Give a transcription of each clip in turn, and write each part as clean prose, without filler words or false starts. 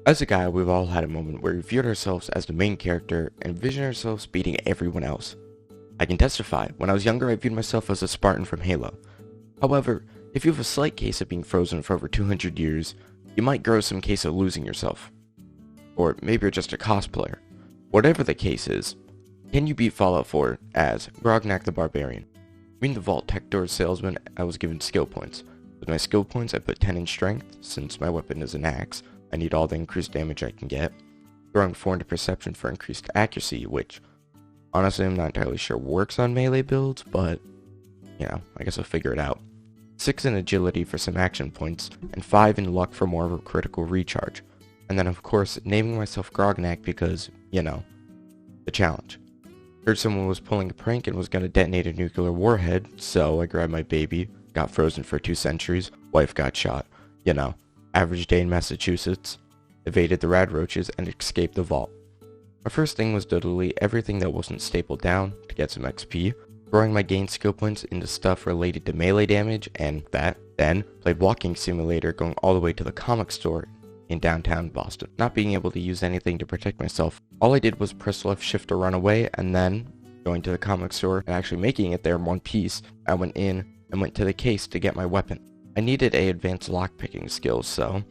As a guy, we've all had a moment where we viewed ourselves as the main character and envisioned ourselves beating everyone else. I can testify, when I was younger I viewed myself as a Spartan from Halo. However, if you have a slight case of being frozen for over 200 years, you might grow some case of losing yourself. Or maybe you're just a cosplayer. Whatever the case is, can you beat Fallout 4 as Grognak the Barbarian? Being the Vault Tech Door salesman, I was given skill points. With my skill points, I put 10 in strength, since my weapon is an axe. I need all the increased damage I can get. Throwing 4 into perception for increased accuracy, which honestly I'm not entirely sure works on melee builds, but I guess I'll figure it out. 6 in agility for some action points, and 5 in luck for more of a critical recharge. And then of course, naming myself Grognak because, the challenge. Heard someone was pulling a prank and was gonna detonate a nuclear warhead, so I grabbed my baby, got frozen for 2 centuries, wife got shot, average day in Massachusetts, evaded the rad roaches, and escaped the vault. My first thing was to delete everything that wasn't stapled down to get some XP, throwing my gained skill points into stuff related to melee damage and that, then played Walking Simulator going all the way to the comic store in downtown Boston. Not being able to use anything to protect myself, all I did was press left shift to run away, and then going to the comic store and actually making it there in one piece, I went in and went to the case to get my weapon. I needed a advanced lockpicking skill, so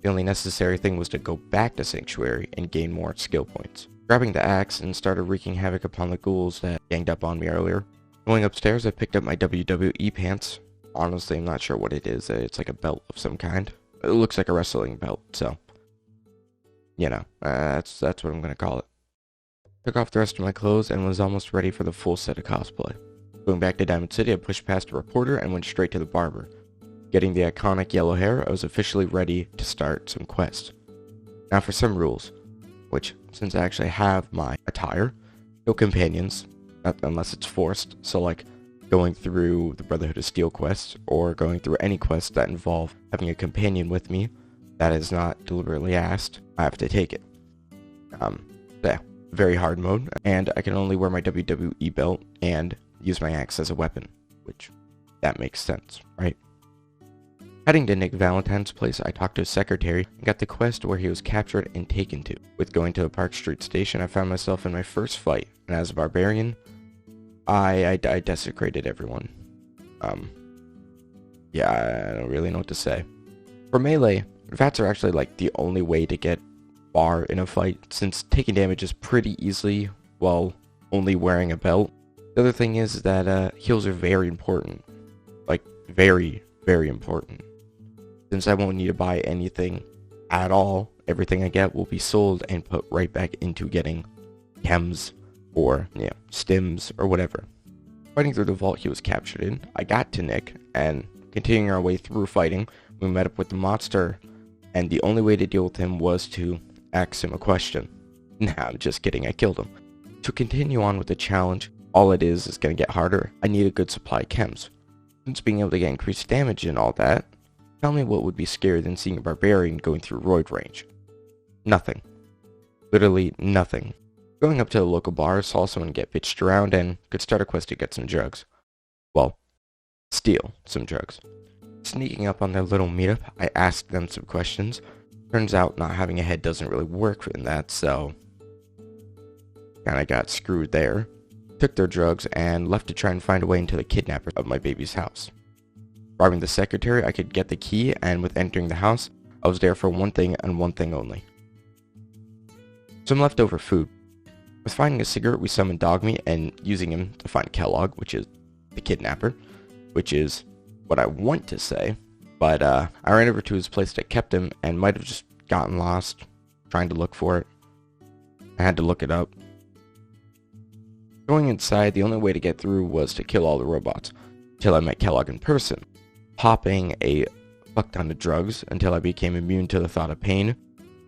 the only necessary thing was to go back to Sanctuary and gain more skill points. Grabbing the axe and started wreaking havoc upon the ghouls that ganged up on me earlier. Going upstairs, I picked up my WWE pants. Honestly, I'm not sure what it is. It's like a belt of some kind. It looks like a wrestling belt, so that's what I'm gonna call it. Took off the rest of my clothes and was almost ready for the full set of cosplay. Going back to Diamond City, I pushed past a reporter and went straight to the barber. Getting the iconic yellow hair, I was officially ready to start some quests. Now for some rules, which, since I actually have my attire, no companions, unless it's forced, so like going through the Brotherhood of Steel quests, or going through any quests that involve having a companion with me that is not deliberately asked, I have to take it. Yeah, very hard mode, and I can only wear my WWE belt and use my axe as a weapon, which, that makes sense, right? Heading to Nick Valentine's place, I talked to his secretary and got the quest where he was captured and taken to. With going to the Park Street station, I found myself in my first fight, and as a barbarian, I desecrated everyone. Yeah, I don't really know what to say. For melee, VATs are actually like the only way to get far in a fight, since taking damage is pretty easily while only wearing a belt. The other thing is that heals are very important. Like, very, very important. Since I won't need to buy anything at all, everything I get will be sold and put right back into getting chems or, stims or whatever. Fighting through the vault he was captured in, I got to Nick, and continuing our way through fighting, we met up with the monster, and the only way to deal with him was to ask him a question. Nah, I'm just kidding, I killed him. To continue on with the challenge, all it is going to get harder. I need a good supply of chems. Since being able to get increased damage and all that, tell me what would be scarier than seeing a barbarian going through roid range. Nothing. Literally nothing. Going up to the local bar, saw someone get pitched around and could start a quest to get some drugs. Well, steal some drugs. Sneaking up on their little meetup, I asked them some questions. Turns out not having a head doesn't really work in that, so kinda got screwed there. Took their drugs and left to try and find a way into the kidnapper of my baby's house. Robbing the secretary, I could get the key, and with entering the house, I was there for one thing and one thing only. Some leftover food. With finding a cigarette, we summoned Dogmeat and using him to find Kellogg, which is the kidnapper, which is what I want to say, but I ran over to his place that kept him and might have just gotten lost trying to look for it. I had to look it up. Going inside, the only way to get through was to kill all the robots, until I met Kellogg in person. Popping a fuck ton of drugs until I became immune to the thought of pain,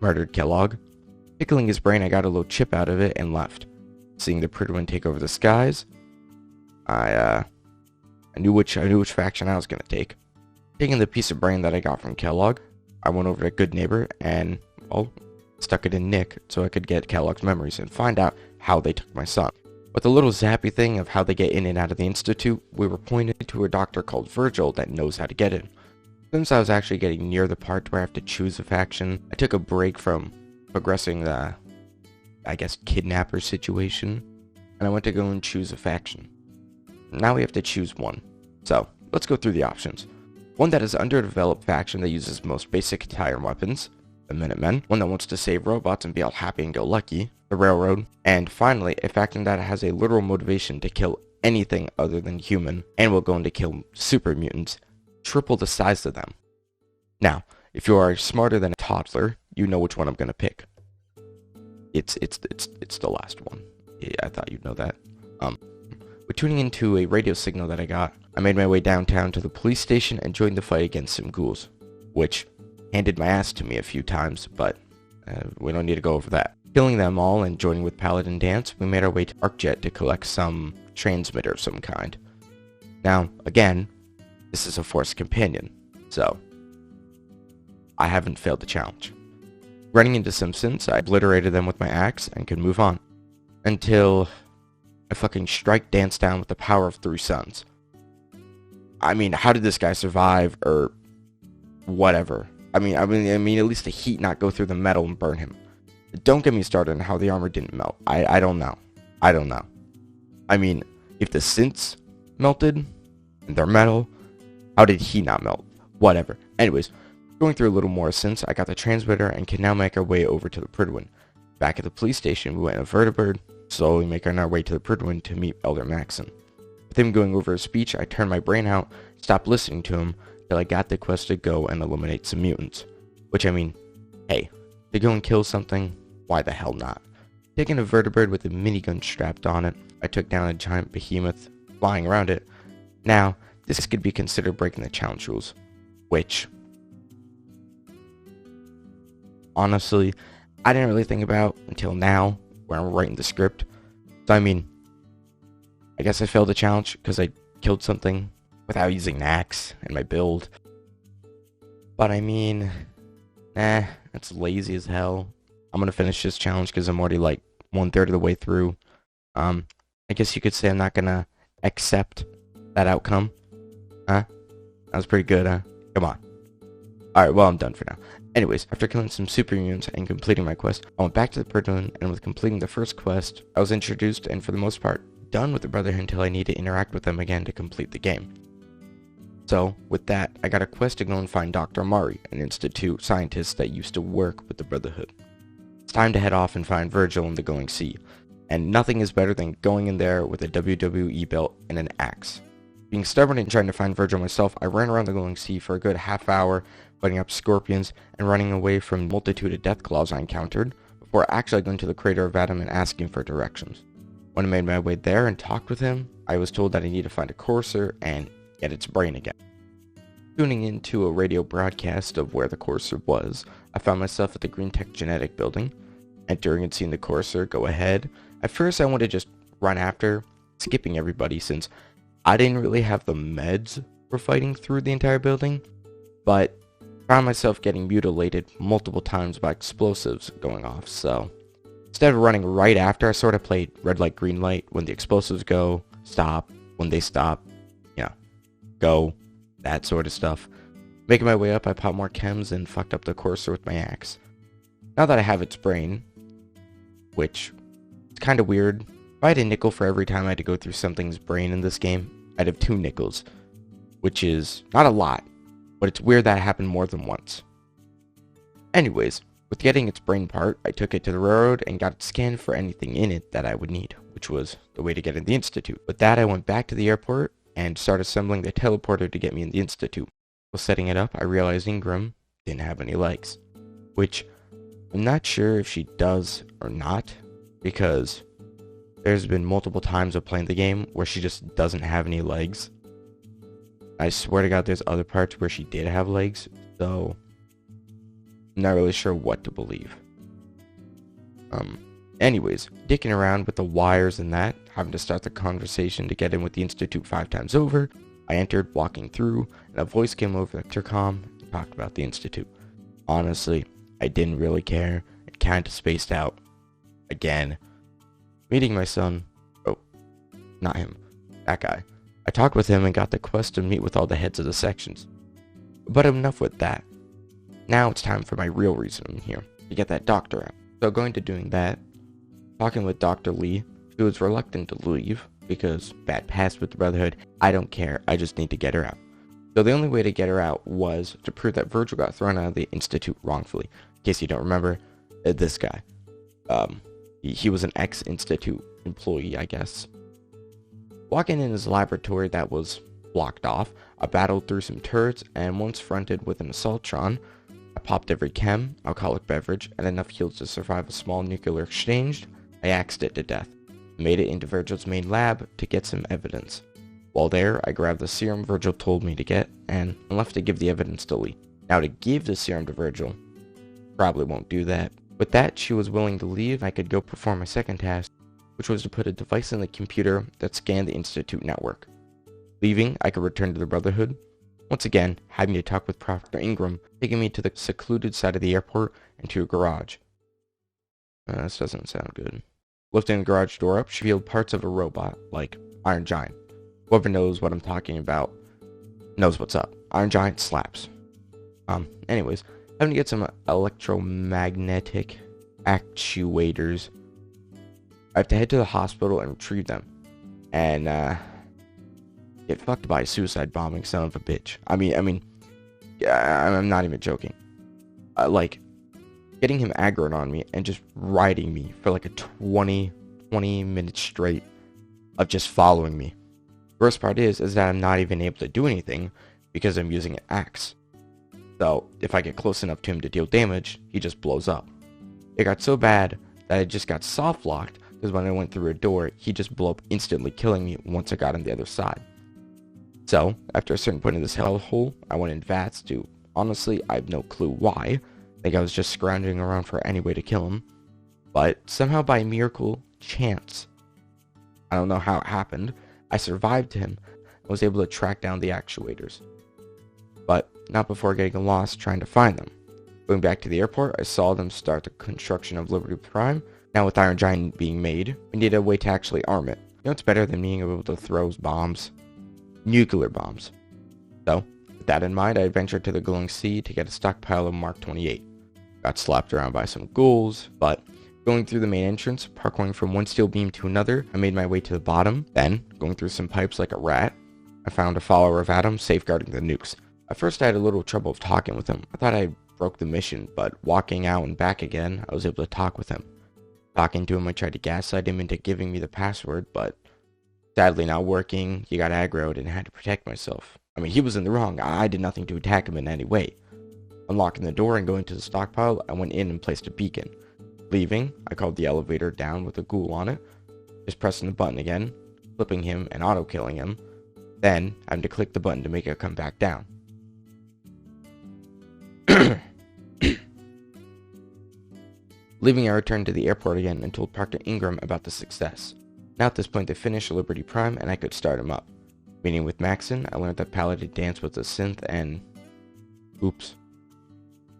murdered Kellogg. Tickling his brain, I got a little chip out of it and left. Seeing the Pridwin take over the skies, I knew which faction I was gonna take. Taking the piece of brain that I got from Kellogg, I went over to Good Neighbor and, stuck it in Nick so I could get Kellogg's memories and find out how they took my son. With the little zappy thing of how they get in and out of the Institute, we were pointed to a doctor called Virgil that knows how to get in. Since I was actually getting near the part where I have to choose a faction, I took a break from progressing the, I guess, kidnapper situation, and I went to go and choose a faction. Now we have to choose one. So, let's go through the options. One that is underdeveloped faction that uses most basic attire and weapons, the Minutemen. One that wants to save robots and be all happy and go lucky, the Railroad. And finally, a faction that has a literal motivation to kill anything other than human, and will go on to kill super mutants, triple the size of them. Now, if you are smarter than a toddler, you know which one I'm gonna pick. It's the last one. Yeah, I thought you'd know that. With tuning into a radio signal that I got, I made my way downtown to the police station and joined the fight against some ghouls, which handed my ass to me a few times, but we don't need to go over that. Killing them all and joining with Paladin Dance, we made our way to Arcjet to collect some transmitter of some kind. Now, again, this is a Force companion, so I haven't failed the challenge. Running into Simpsons, I obliterated them with my axe and could move on. Until I fucking strike Dance down with the power of 3 suns. I mean, how did this guy survive, or whatever? I mean, at least the heat not go through the metal and burn him. Don't get me started on how the armor didn't melt. I don't know. I don't know. I mean, if the synths melted, and they're metal, how did he not melt? Whatever. Anyways, going through a little more since I got the transmitter and can now make our way over to the Prydwen. Back at the police station, we went in a vertibird, slowly making our way to the Prydwen to meet Elder Maxon. With him going over his speech, I turned my brain out, stopped listening to him, till I got the quest to go and eliminate some mutants. Which, I mean, hey, to go and kill something, why the hell not? Taking a vertibird with a minigun strapped on it, I took down a giant behemoth, flying around it. Now, this could be considered breaking the challenge rules, which, honestly, I didn't really think about until now, where I'm writing the script. So, I mean, I guess I failed the challenge because I killed something without using an axe in my build. But I mean, that's lazy as hell. I'm gonna finish this challenge because I'm already like 1/3 of the way through. I guess you could say I'm not gonna accept that outcome. Huh? That was pretty good, huh? Come on. Alright, well, I'm done for now. Anyways, after killing some super mutants and completing my quest, I went back to the Prydwen, and with completing the first quest, I was introduced and for the most part done with the Brotherhood until I need to interact with them again to complete the game. So, with that, I got a quest to go and find Dr. Amari, an Institute scientist that used to work with the Brotherhood. It's time to head off and find Virgil in the Glowing Sea, and nothing is better than going in there with a WWE belt and an axe. Being stubborn and trying to find Virgil myself, I ran around the Glowing Sea for a good half hour, fighting up scorpions and running away from the multitude of deathclaws I encountered, before actually going to the Crater of Adam and asking for directions. When I made my way there and talked with him, I was told that I need to find a Courser and get its brain again. Tuning into a radio broadcast of where the Courser was, I found myself at the Green Tech Genetic Building. Entering and seeing the Courser go ahead, at first I wanted to just run after, skipping everybody since I didn't really have the meds for fighting through the entire building, but found myself getting mutilated multiple times by explosives going off, so instead of running right after, I sort of played red light, green light. When the explosives go, stop. When they stop, go. That sort of stuff. Making my way up, I popped more chems and fucked up the Courser with my axe. Now that I have its brain, which is kind of weird, if I had a nickel for every time I had to go through something's brain in this game, I'd have 2 nickels, which is not a lot, but it's weird that it happened more than once. Anyways, with getting its brain part, I took it to the railroad and got it scanned for anything in it that I would need, which was the way to get in the Institute. With that, I went back to the airport and started assembling the teleporter to get me in the Institute. While setting it up, I realized Ingram didn't have any legs, which I'm not sure if she does or not, because there's been multiple times of playing the game where she just doesn't have any legs. I swear to God there's other parts where she did have legs, so I'm not really sure what to believe. Anyways, dicking around with the wires and that, having to start the conversation to get in with the Institute 5 times over, I entered, walking through, and a voice came over the intercom and talked about the Institute. Honestly, I didn't really care, and kinda spaced out. Again. Meeting my son, oh, not him, that guy. I talked with him and got the quest to meet with all the heads of the sections. But enough with that. Now it's time for my real reason I'm here, to get that doctor out. So going to doing that, talking with Dr. Lee, who was reluctant to leave, because bad past with the Brotherhood, I don't care, I just need to get her out. So the only way to get her out was to prove that Virgil got thrown out of the Institute wrongfully. In case you don't remember, this guy. He was an ex-Institute employee, I guess. Walking in his laboratory that was blocked off, I battled through some turrets, and once fronted with an assaultron, I popped every chem, alcoholic beverage, and enough heals to survive a small nuclear exchange. I axed it to death. Made it into Virgil's main lab to get some evidence. While there, I grabbed the serum Virgil told me to get, and left to give the evidence to Lee. Now to give the serum to Virgil, probably won't do that. With that, she was willing to leave. I could go perform my second task, which was to put a device in the computer that scanned the Institute network. Leaving, I could return to the Brotherhood, once again having to talk with Proctor Ingram, taking me to the secluded side of the airport and to a garage. This doesn't sound good. Lifting the garage door up, she revealed parts of a robot, like Iron Giant. Whoever knows what I'm talking about knows what's up. Iron Giant slaps. Anyways, having to get some electromagnetic actuators. I have to head to the hospital and retrieve them. And, get fucked by a suicide bombing son of a bitch. I mean, yeah, I'm not even joking. Like, getting him aggroed on me and just riding me for like a 20 minutes straight of just following me. Worst part is that I'm not even able to do anything because I'm using an axe. So, if I get close enough to him to deal damage, he just blows up. It got so bad that I just got soft locked, because when I went through a door, he just blew up instantly, killing me once I got on the other side. So, after a certain point in this hellhole, I went in VATS to, honestly, I have no clue why. I think I was just scrounging around for any way to kill him. But, somehow by miracle, chance, I don't know how it happened, I survived him and was able to track down the actuators. But not before getting lost trying to find them. Going back to the airport, I saw them start the construction of Liberty Prime. Now with Iron Giant being made, we need a way to actually arm it. You know what's better than being able to throw bombs? Nuclear bombs. So, with that in mind, I adventured to the Glowing Sea to get a stockpile of Mark 28. Got slapped around by some ghouls, but going through the main entrance, parkouring from one steel beam to another, I made my way to the bottom. Then, going through some pipes like a rat, I found a follower of Adam safeguarding the nukes. At first I had a little trouble talking with him. I thought I broke the mission, but walking out and back again, I was able to talk with him. Talking to him, I tried to gaslight him into giving me the password, but sadly not working. He got aggroed and had to protect myself. I mean, he was in the wrong. I did nothing to attack him in any way. Unlocking the door and going to the stockpile, I went in and placed a beacon. Leaving, I called the elevator down with a ghoul on it, just pressing the button again, flipping him and auto-killing him, then having to click the button to make it come back down. Leaving, I returned to the airport again and told Proctor Ingram about the success. Now at this point they finished Liberty Prime and I could start him up. Meeting with Maxon, I learned that Paladin danced with a synth and... oops.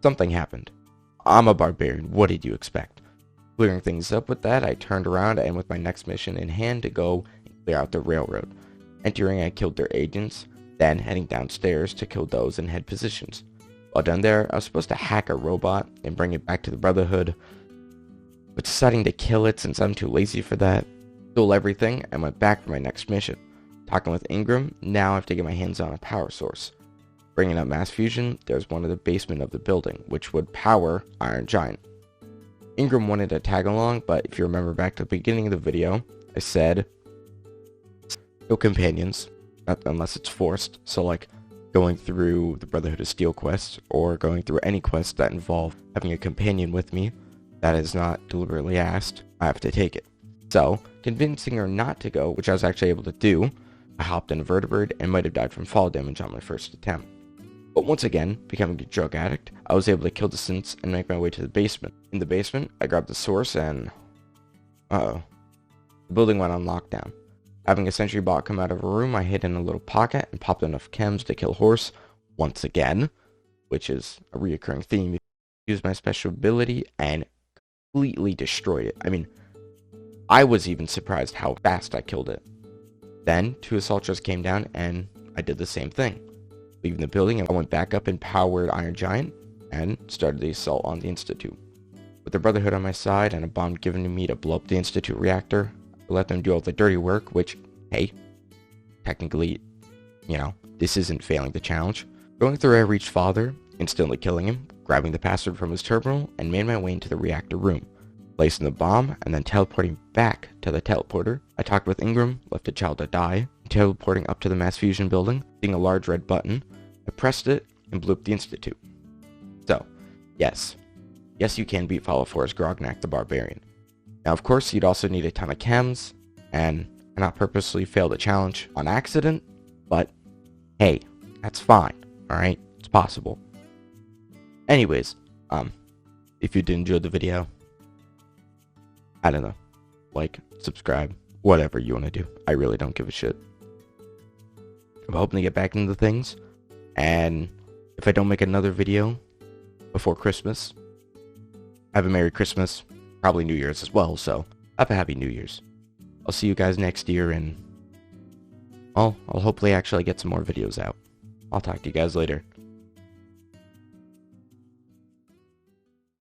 Something happened. I'm a barbarian, what did you expect? Clearing things up with that, I turned around and with my next mission in hand to go and clear out the railroad. Entering, I killed their agents, then heading downstairs to kill those in head positions. While done there, I was supposed to hack a robot and bring it back to the Brotherhood, but deciding to kill it since I'm too lazy for that, stole everything and went back for my next mission. Talking with Ingram, now I have to get my hands on a power source. Bringing up mass fusion, there's one in the basement of the building, which would power Iron Giant. Ingram wanted to tag along, but if you remember back to the beginning of the video, I said, no companions, not unless it's forced, so like going through the Brotherhood of Steel quests, or going through any quest that involve having a companion with me, that is not deliberately asked, I have to take it. So, convincing her not to go, which I was actually able to do, I hopped in a vertebrate and might have died from fall damage on my first attempt. But once again, becoming a drug addict, I was able to kill the synths and make my way to the basement. In the basement, I grabbed the source and... the building went on lockdown. Having a sentry bot come out of a room, I hid in a little pocket and popped enough chems to kill Horse once again, which is a reoccurring theme. Used my special ability and completely destroyed it. I mean, I was even surprised how fast I killed it. Then, two assaulters came down and I did the same thing. Leaving the building, I went back up and powered Iron Giant and started the assault on the Institute. With the Brotherhood on my side and a bomb given to me to blow up the Institute reactor, I let them do all the dirty work, which, hey, technically, this isn't failing the challenge. Going through, I reached Father, instantly killing him, grabbing the password from his terminal, and made my way into the reactor room. Placing the bomb, and then teleporting back to the teleporter, I talked with Ingram, left a child to die, teleporting up to the mass fusion building, seeing a large red button. I pressed it, and blew up the Institute. So, yes you can beat Fallout 4's Grognak the Barbarian. Now of course you'd also need a ton of chems, and I not purposely failed a challenge on accident, but hey, that's fine, alright? It's possible. Anyways, if you did enjoy the video, I don't know, like, subscribe, whatever you want to do. I really don't give a shit. I'm hoping to get back into things, and if I don't make another video before Christmas, have a Merry Christmas, probably New Year's as well, so have a Happy New Year's. I'll see you guys next year, and I'll hopefully actually get some more videos out. I'll talk to you guys later.